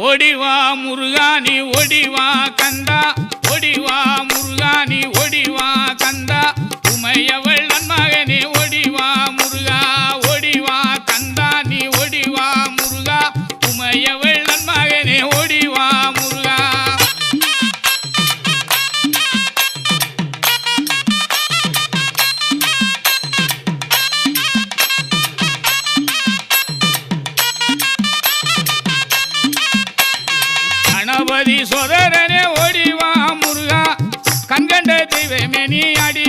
ஓடிவா முருகானி ஓடிவா கந்தா ஓடிவா முருகானி ஓடிவா கந்தா உமையவள் நன்மகனே ஓடிவா முருகா ஓடிவா கந்தா நீ ஓடிவா முருகா உமையவள் நன்மகனே ஓடிவா முருகா கணபதி சோதரனே ஓடிவா முருகா கண்கண்ட தெய்வமே நீ அடி